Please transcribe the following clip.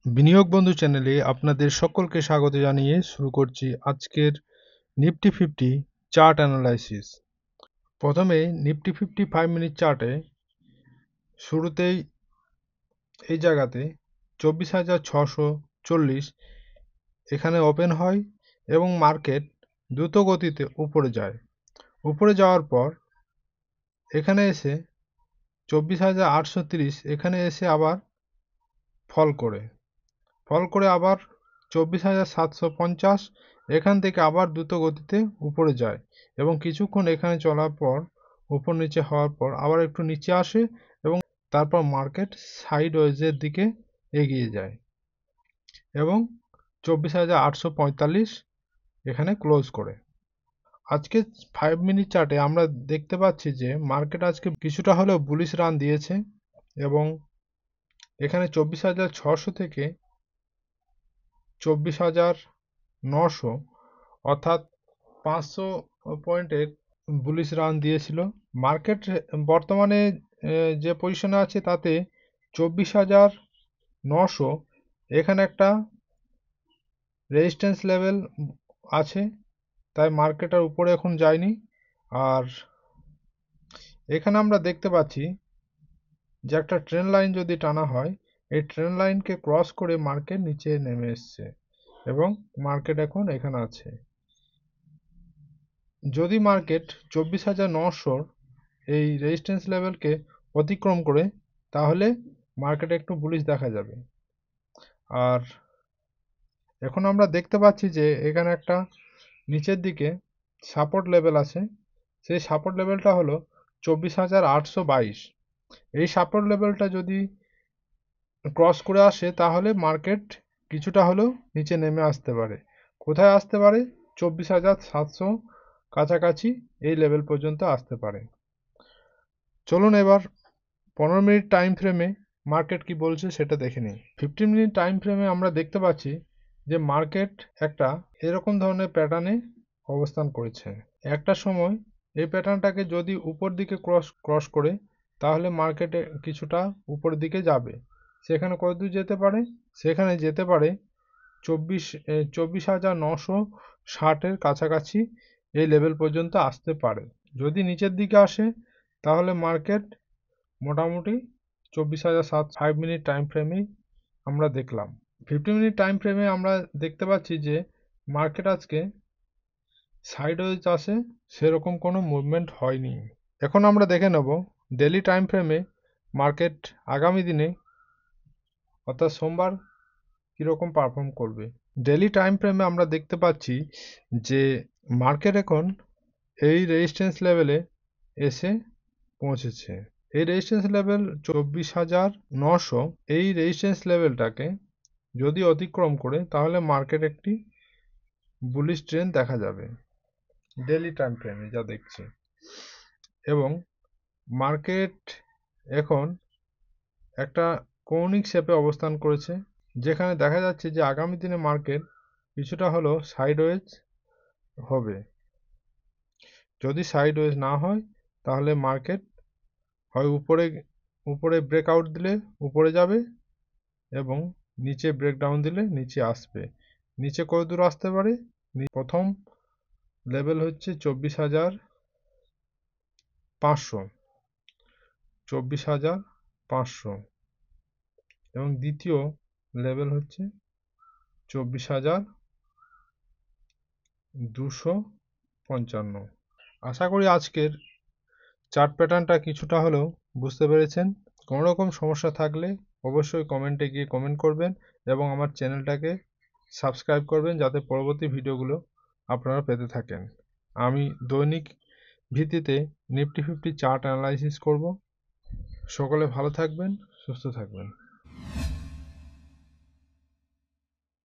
বিনিয়োগ বন্ধু চ্যানেলে আপনাদের সকলকে স্বাগত জানিয়ে শুরু করছি আজকের নিফটি ফিফটি চার্ট অ্যানালাইসিস। প্রথমে নিফটি ফিফটি 5 মিনিট চার্টে শুরুতেই এই জায়গাতে 24,640 এখানে ওপেন হয় এবং মার্কেট দ্রুত গতিতে উপরে যায়। উপরে যাওয়ার পর এখানে এসে 24,830 এখানে এসে আবার ফল করে আবার 24,750 এখান থেকে আবার দ্রুত গতিতে উপরে যায় এবং কিছুক্ষণ এখানে চলার পর উপর নিচে হওয়ার পর আবার একটু নিচে আসে এবং তারপর মার্কেট সাইডওয়েজের দিকে এগিয়ে যায় এবং 24,845 এখানে ক্লোজ করে। আজকে 5 মিনিট চার্টে আমরা দেখতে পাচ্ছি যে মার্কেট আজকে কিছুটা হলেও বুলিশ রান দিয়েছে এবং এখানে 24,600 থেকে 24,900 অর্থাৎ 500 পয়েন্টের বুলিশ রান দিয়েছিল। মার্কেট বর্তমানে যে পজিশনে আছে তাতে 24,900 এখানে একটা রেজিস্ট্যান্স লেভেল আছে, তাই মার্কেট আর উপরে এখন যায়নি। আর এখানে আমরা দেখতে পাচ্ছি যে একটা ট্রেন লাইন যদি টানা হয়, এই ট্রেন লাইনকে ক্রস করে মার্কেট নিচে নেমে এসছে এবং মার্কেট এখন এখানে আছে। যদি মার্কেট 24,900 এই রেজিস্ট্যান্স লেভেলকে অতিক্রম করে তাহলে মার্কেটে একটু বুলিশ দেখা যাবে। আর এখন আমরা দেখতে পাচ্ছি যে এখানে একটা নিচের দিকে সাপোর্ট লেভেল আছে, সেই সাপোর্ট লেভেলটা হলো 24,822। এই সাপোর্ট লেভেলটা যদি ক্রস করে আসে তাহলে মার্কেট কিছুটা হলেও নিচে নেমে আসতে পারে। কোথায় আসতে পারে? 24,700 কাছাকাছি এই লেভেল পর্যন্ত আসতে পারে। চলুন এবার 15 মিনিট টাইম ফ্রেমে মার্কেট কি বলছে সেটা দেখে নিই। 15 মিনিট টাইম ফ্রেমে আমরা দেখতে পাচ্ছি যে মার্কেট একটা এরকম ধরনের প্যাটার্নে অবস্থান করেছে। একটা সময় এই প্যাটার্নটাকে যদি উপর দিকে ক্রস করে তাহলে মার্কেটে কিছুটা উপরের দিকে যাবে। সেখানে কতদূর যেতে পারে? সেখানে যেতে পারে 24,960 কাছাকাছি এই লেভেল পর্যন্ত আসতে পারে। যদি নিচের দিকে আসে তাহলে মার্কেট মোটামুটি 24,700 5 মিনিট টাইম ফ্রেমেই আমরা দেখলাম। 50 মিনিট টাইম ফ্রেমে আমরা দেখতে পাচ্ছি যে মার্কেট আজকে সাইডওয়েজ আছে, সেরকম কোনো মুভমেন্ট হয়নি। এখন আমরা দেখে নেব ডেলি টাইম ফ্রেমে মার্কেট আগামী দিনে অর্থাৎ সোমবার কীরকম পারফর্ম করবে। ডেলি টাইম ফ্রেমে আমরা দেখতে পাচ্ছি যে মার্কেট এখন এই রেজিস্ট্যান্স লেভেলে এসে পৌঁছেছে। এই রেজিস্ট্যান্স লেভেল 24,900, এই রেজিস্ট্যান্স লেভেলটাকে যদি অতিক্রম করে তাহলে মার্কেট একটি বুলিশ ট্রেন্ড দেখা যাবে ডেলি টাইম ফ্রেমে যা দেখছি। এবং মার্কেট এখন একটা কৌণিক শেপে অবস্থান করেছে, যেখানে দেখা যাচ্ছে যে আগামী দিনে মার্কেট কিছুটা হলেও সাইডওয়েজ হবে। যদি সাইডওয়েজ না হয় তাহলে মার্কেট হয় উপরে ব্রেকআউট দিলে উপরে যাবে এবং নিচে ব্রেকডাউন দিলে নিচে আসবে। নিচে কত দূর আসতে পারে? প্রথম লেভেল হচ্ছে 24,500 24,500 এবং দ্বিতীয় লেভেল হচ্ছে 24,255। আশা করি আজকের চার্ট প্যাটার্নটা কিছুটা হলেও বুঝতে পেরেছেন। কোনো রকম সমস্যা থাকলে অবশ্যই কমেন্টে গিয়ে কমেন্ট করবেন এবং আমার চ্যানেলটাকে সাবস্ক্রাইব করবেন যাতে পরবর্তী ভিডিওগুলো আপনারা পেতে থাকেন। আমি দৈনিক ভিত্তিতে নিফটি ফিফটি চার্ট অ্যানালাইসিস করব। সকলে ভালো থাকবেন, সুস্থ থাকবেন।